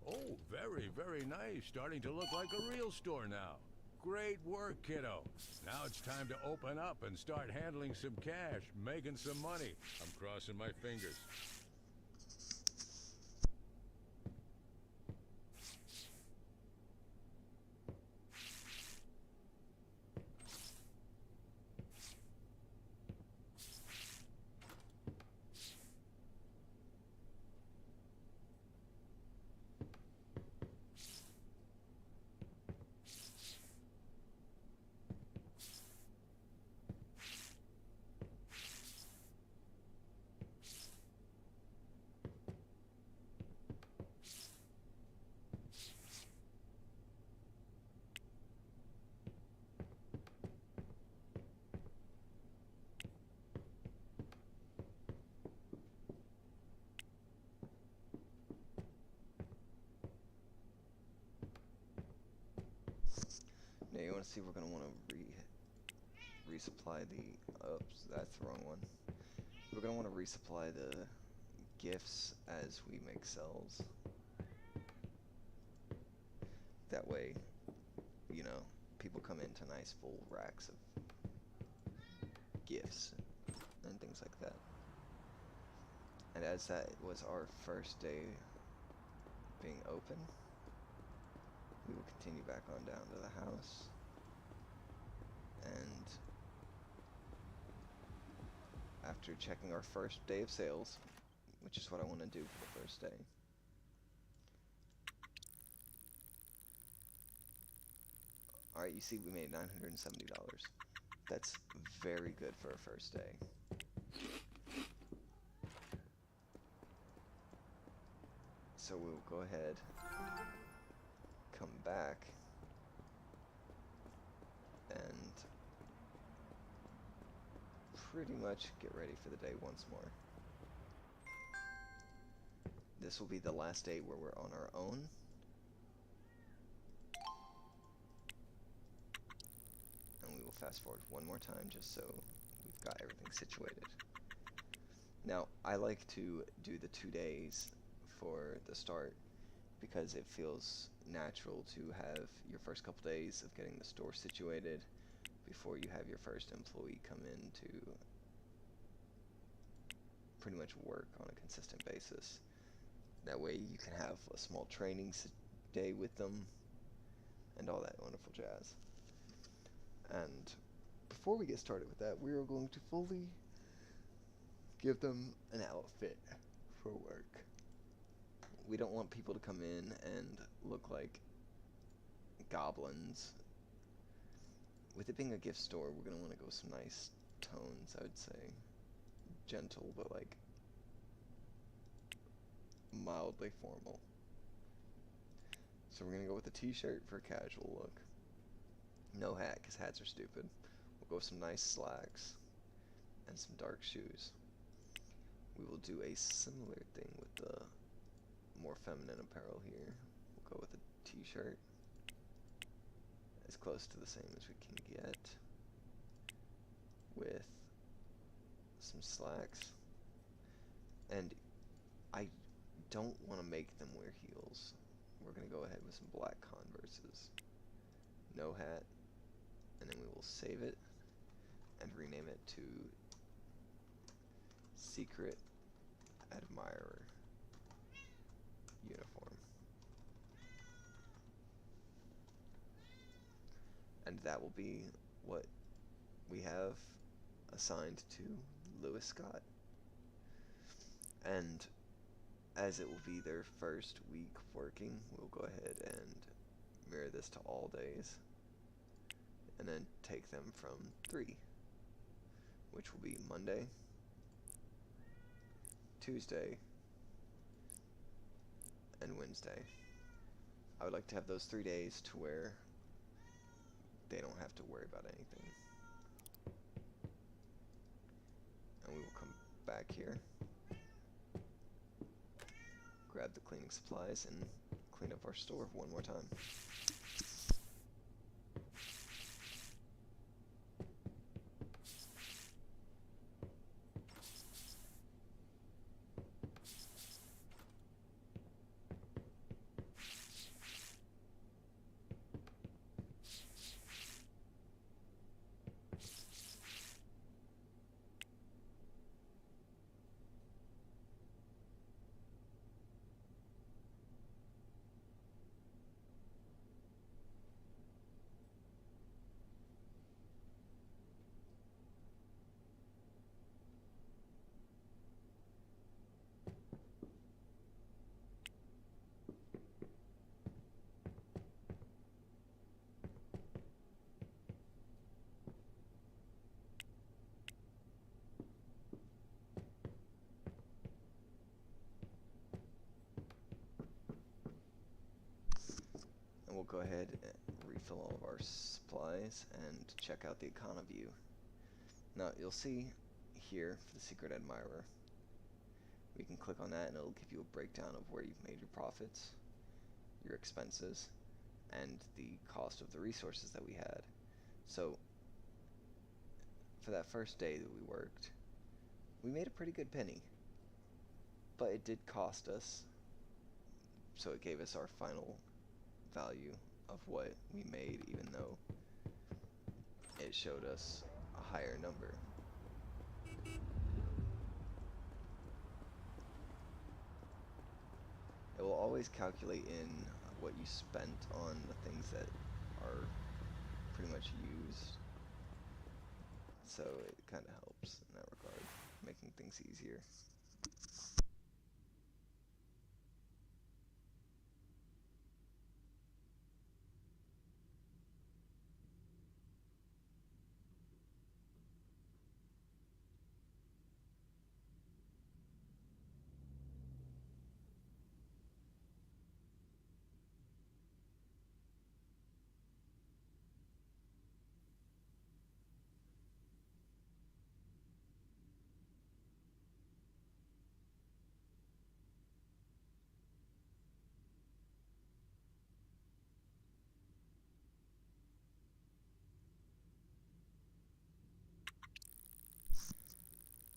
Oh, very, very nice. Starting to look like a real store now. Great work, kiddo. Now it's time to open up and start handling some cash, making some money. I'm crossing my fingers. Now you want to see we're going to want to resupply the, oops, that's the wrong one. We're going to want to resupply the gifts as we make sells. That way, you know, people come into nice full racks of gifts and things like that. And as that was our first day being open, we will continue back on down to the house, and after checking our first day of sales, which is what I want to do for the first day, alright, you see we made $970. That's very good for a first day. So we'll go ahead, come back, and pretty much get ready for the day once more. This will be the last day where we're on our own. And we will fast forward one more time just so we've got everything situated. Now, I like to do the 2 days for the start because it feels natural to have your first couple days of getting the store situated before you have your first employee come in to pretty much work on a consistent basis. That way you can have a small training day with them and all that wonderful jazz. And before we get started with that, we are going to fully give them an outfit for work. We don't want people to come in and look like goblins. With it being a gift store, we're going to want to go with some nice tones, I would say. Gentle, but like mildly formal. So we're going to go with a t-shirt for a casual look. No hat, because hats are stupid. We'll go with some nice slacks and some dark shoes. We will do a similar thing with the more feminine apparel here. We'll go with a t-shirt, as close to the same as we can get, with some slacks. And I don't want to make them wear heels. We're going to go ahead with some black Converses. No hat. And then we will save it and rename it to Secret Admirer Uniform. And that will be what we have assigned to Lewis Scott. And as it will be their first week working, we'll go ahead and mirror this to all days, and then take them from 3, which will be Monday, Tuesday, and Wednesday. I would like to have those 3 days to where they don't have to worry about anything. And we will come back here, grab the cleaning supplies, and clean up our store one more time. And we'll go ahead and refill all of our supplies and check out the Econo view. Now you'll see here for the Secret Admirer, we can click on that and it'll give you a breakdown of where you've made your profits, your expenses, and the cost of the resources that we had. So for that first day that we worked, we made a pretty good penny, but it did cost us, so it gave us our final value of what we made, even though it showed us a higher number. It will always calculate in what you spent on the things that are pretty much used, so it kind of helps in that regard, making things easier.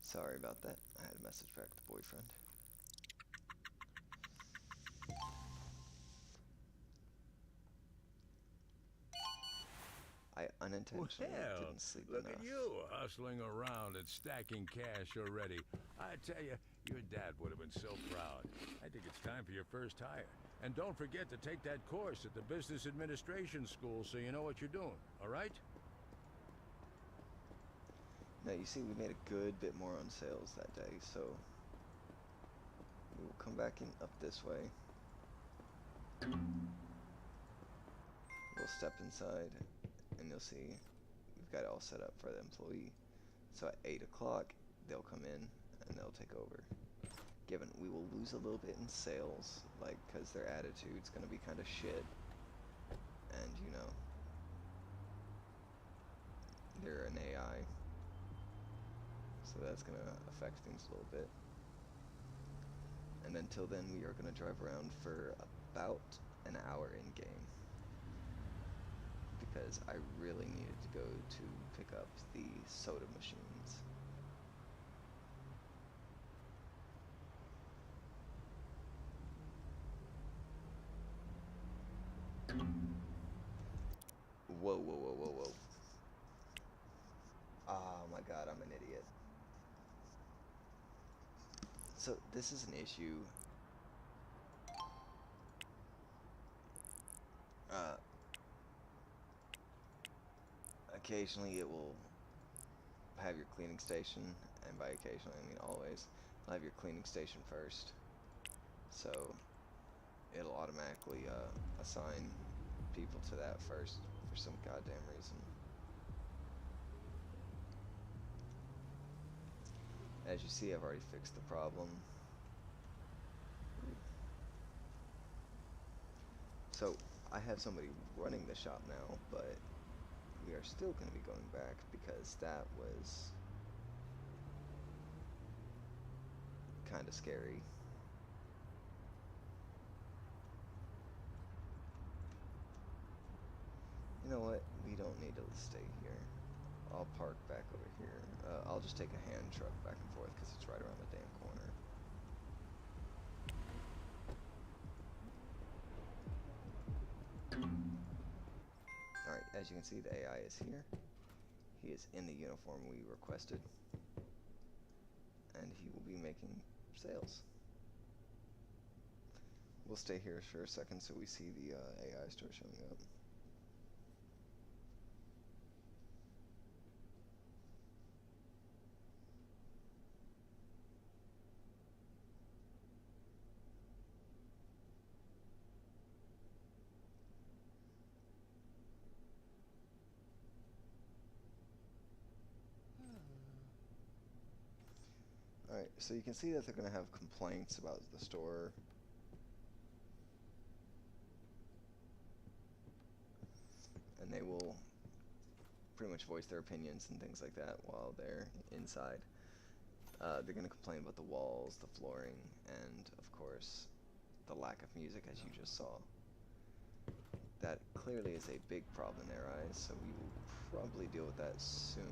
Sorry about that. I had a message back to boyfriend. intentionally Well, didn't sleep look at enough. you, hustling around and stacking cash already. I tell you, your dad would have been so proud. I think it's time for your first hire. And don't forget to take that course at the Business Administration School so you know what you're doing, all right? Now you see we made a good bit more on sales that day, so we will come back in up this way. We'll step inside and you'll see we've got it all set up for the employee. So at 8 o'clock, they'll come in and they'll take over. Given we will lose a little bit in sales, like, because their attitude's going to be kind of shit. And, you know, they're an AI. So that's going to affect things a little bit. And until then, we are going to drive around for about an hour in-game. Because I really needed to go to pick up the soda machines. Whoa, whoa, whoa, whoa, whoa. Oh my god, I'm an idiot. So this is an issue. Occasionally it will have your cleaning station, and by occasionally I mean always, it'll have your cleaning station first. So it'll automatically assign people to that first for some goddamn reason. As you see, I've already fixed the problem. So I have somebody running the shop now, but we are still going to be going back because that was kind of scary. You know what? We don't need to stay here. I'll park back over here. I'll just take a hand truck back and forth because it's right around the damn corner. Alright, as you can see, the AI is here. He is in the uniform we requested. And he will be making sales. We'll stay here for a second so we see the AI start showing up. Alright, so you can see that they're going to have complaints about the store. And they will pretty much voice their opinions and things like that while they're inside. They're going to complain about the walls, the flooring, and, of course, the lack of music, as you just saw. That clearly is a big problem in their eyes, so we will probably deal with that soon.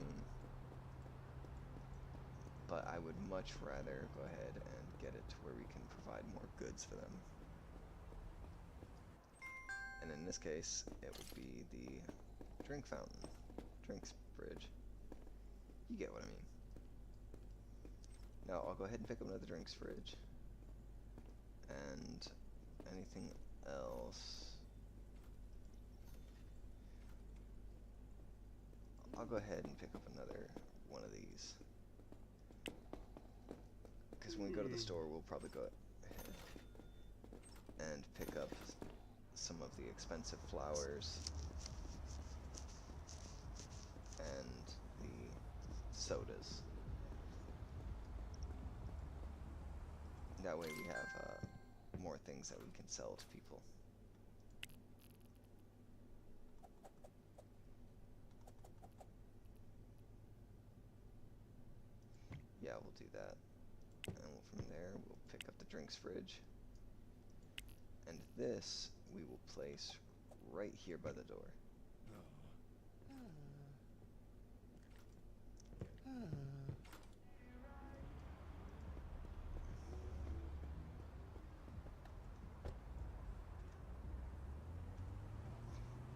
But I would much rather go ahead and get it to where we can provide more goods for them. And in this case, it would be the drink fountain, drinks fridge. You get what I mean. Now I'll go ahead and pick up another drinks fridge. And anything else? I'll go ahead and pick up another one of these. Because when we go to the store, we'll probably go ahead and pick up some of the expensive flowers and the sodas. That way we have more things that we can sell to people. Yeah, we'll do that. And from there, we'll pick up the drinks fridge. And this we will place right here by the door.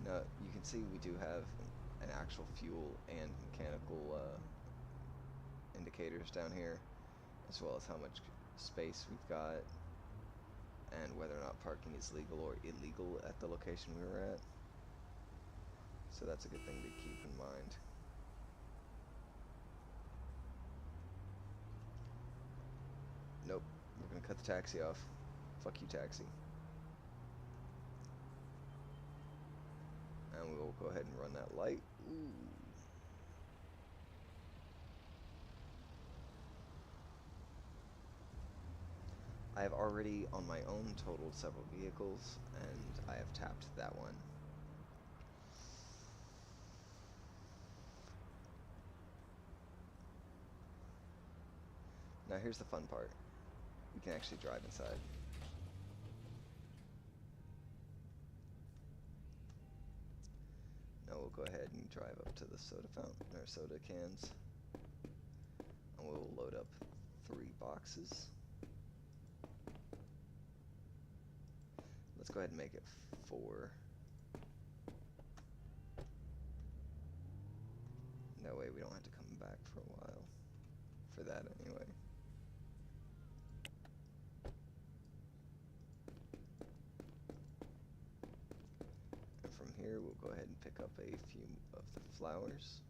Now, you can see we do have and actual fuel and mechanical indicators down here, as well as how much space we've got, and whether or not parking is legal or illegal at the location we were at. So that's a good thing to keep in mind. Nope, we're gonna cut the taxi off. Fuck you, taxi. And we will go ahead and run that light. Ooh. I have already, on my own, totaled several vehicles, and I have tapped that one. Now here's the fun part. We can actually drive inside. Now we'll go ahead and drive up to the soda fountain, or soda cans. And we'll load up 3 boxes. Let's go ahead and make it 4. That way we don't have to come back for a while. For that anyway. And from here we'll go ahead and pick up a few of the flowers.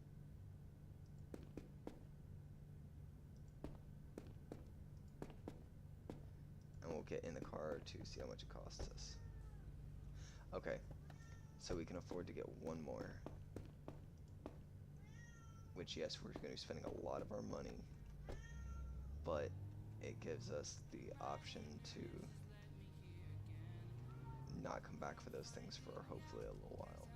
And we'll get in the car to see how much it costs us. Okay, so we can afford to get one more. Which, yes, we're going to be spending a lot of our money, but it gives us the option to not come back for those things for hopefully a little while.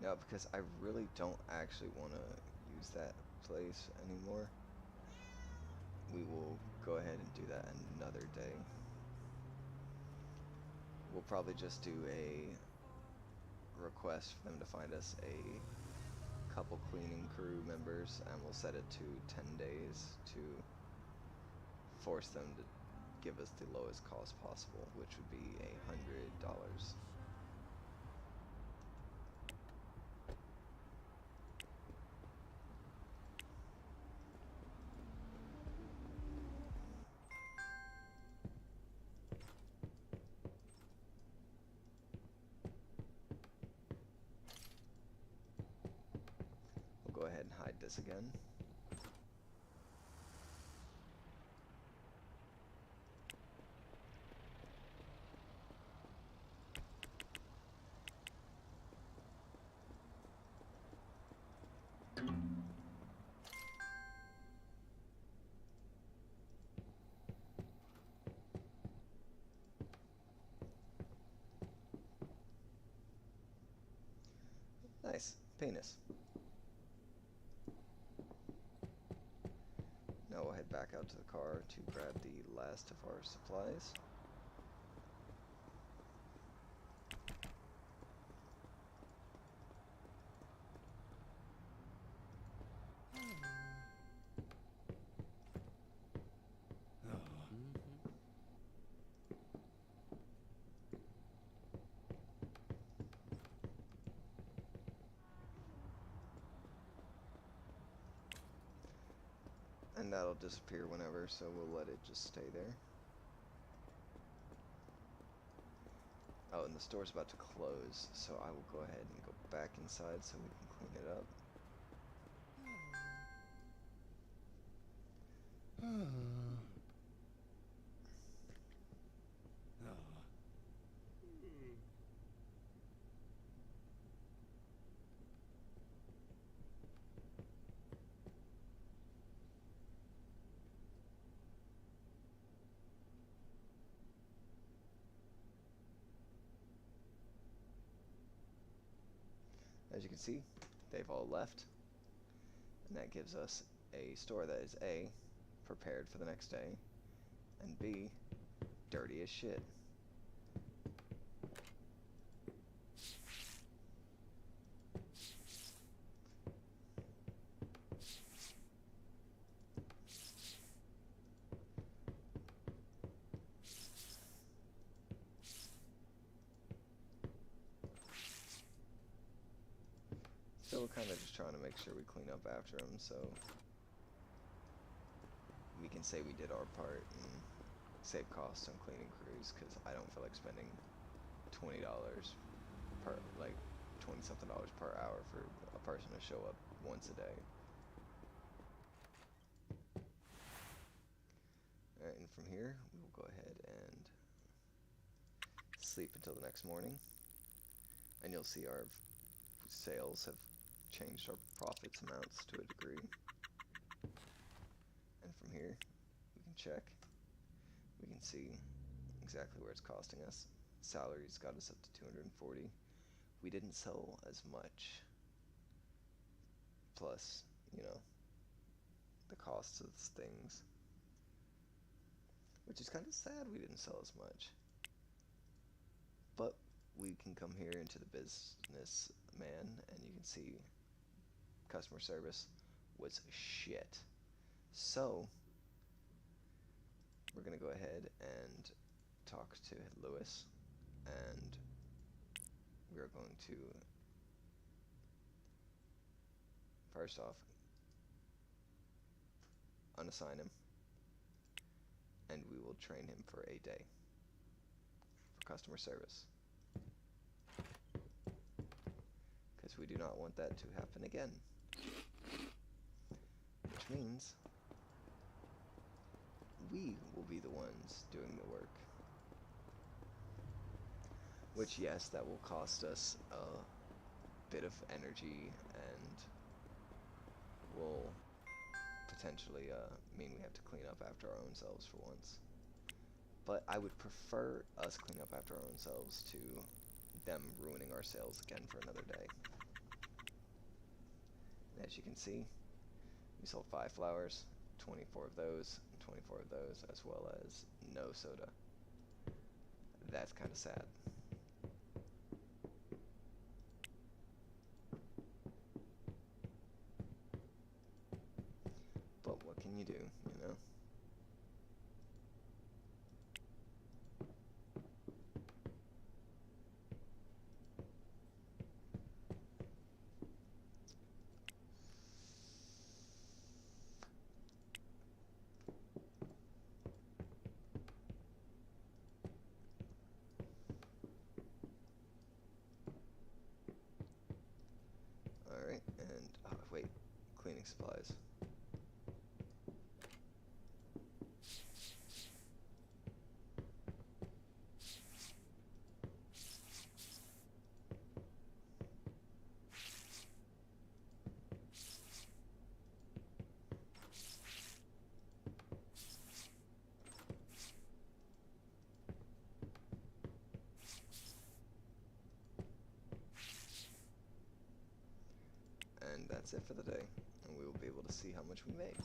Now, because I really don't actually want to use that place anymore, we will go ahead and do that another day. We'll probably just do a request for them to find us a couple cleaning crew members, and we'll set it to 10 days to force them to give us the lowest cost possible, which would be $100. We'll go ahead and hide this again. Nice. Penis. Now we'll head back out to the car to grab the last of our supplies. And that'll disappear whenever, so we'll let it just stay there. Oh, and the store's about to close, so I will go ahead and go back inside so we can clean it up. As you can see, they've all left. And that gives us a store that is A, prepared for the next day, and B, dirty as shit. Still kind of just trying to make sure we clean up after them, so we can say we did our part and save costs on cleaning crews, because I don't feel like spending $20 per, like, 20 something dollars per hour for a person to show up once a day. Alright, and from here, we will go ahead and sleep until the next morning, and you'll see our sales have changed our profits amounts to a degree. And from here, we can check. We can see exactly where it's costing us. Salaries got us up to 240. We didn't sell as much. Plus, you know, the costs of things. Which is kind of sad we didn't sell as much. But we can come here into the business man, and you can see customer service was shit. So we're gonna go ahead and talk to Lewis, and we are going to first off unassign him, and we will train him for a day for customer service, because we do not want that to happen again, which means we will be the ones doing the work. Which, yes, that will cost us a bit of energy and will potentially mean we have to clean up after our own selves for once. But I would prefer us clean up after our own selves to them ruining our sales again for another day. And as you can see, we sold 5 flowers, 24 of those, and 24 of those, as well as no soda. That's kind of sad. But what can you do, you know? Alright, and wait, cleaning supplies. And that's it for the day, and we will be able to see how much we made.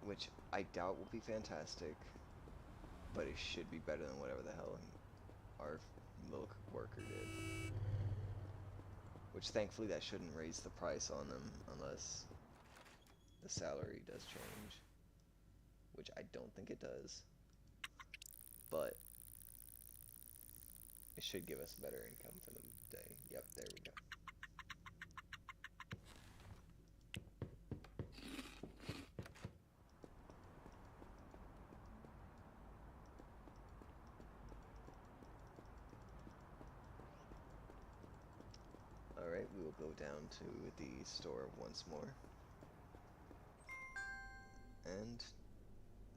Which I doubt will be fantastic, but it should be better than whatever the hell our little worker did. Which thankfully that shouldn't raise the price on them unless the salary does change. Which I don't think it does. But it should give us better income for the day. Yep, there we go. Alright, we will go down to the store once more and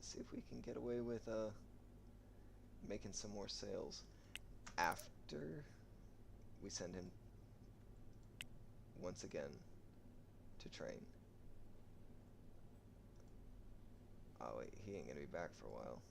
see if we can get away with making some more sales after we send him once again to train. Oh wait, he ain't gonna be back for a while.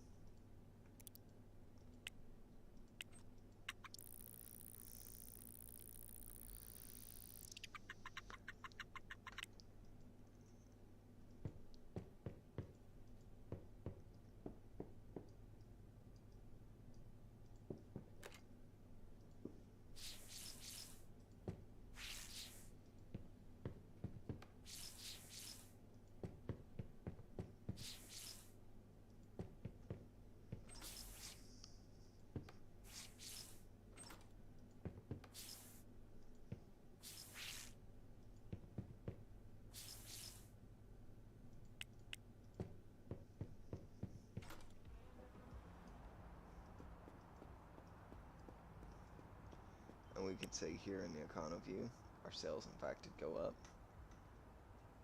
can say here in the econo view, our sales in fact did go up.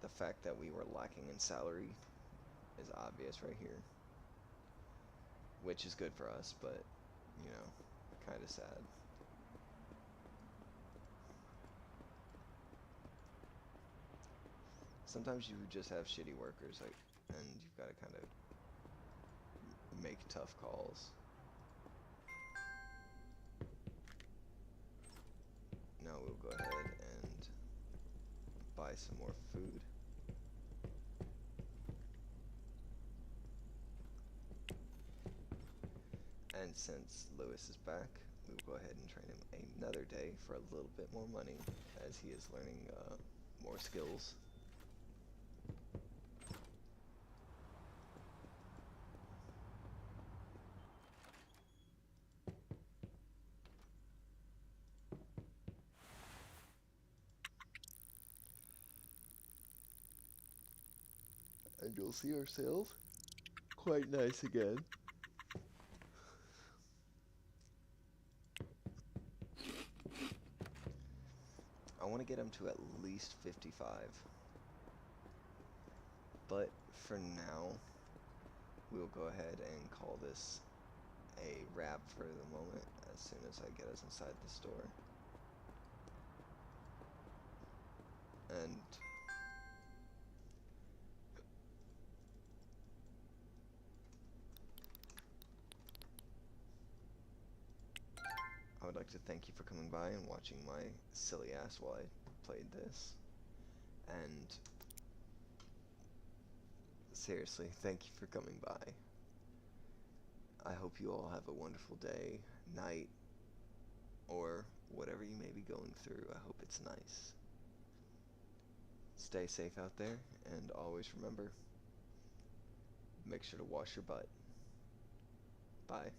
The fact that we were lacking in salary is obvious right here, which is good for us, but, you know, kind of sad. Sometimes you just have shitty workers, like, and you've got to kind of make tough calls. Now we'll go ahead and buy some more food. And since Lewis is back, we will go ahead and train him another day for a little bit more money, as he is learning more skills. And you'll see our sales quite nice again. I want to get him to at least 55. But for now, we'll go ahead and call this a wrap for the moment as soon as I get us inside the store. And I would like to thank you for coming by and watching my silly ass while I played this. And seriously, thank you for coming by. I hope you all have a wonderful day, night, or whatever you may be going through. I hope it's nice. Stay safe out there, and always remember, make sure to wash your butt. Bye.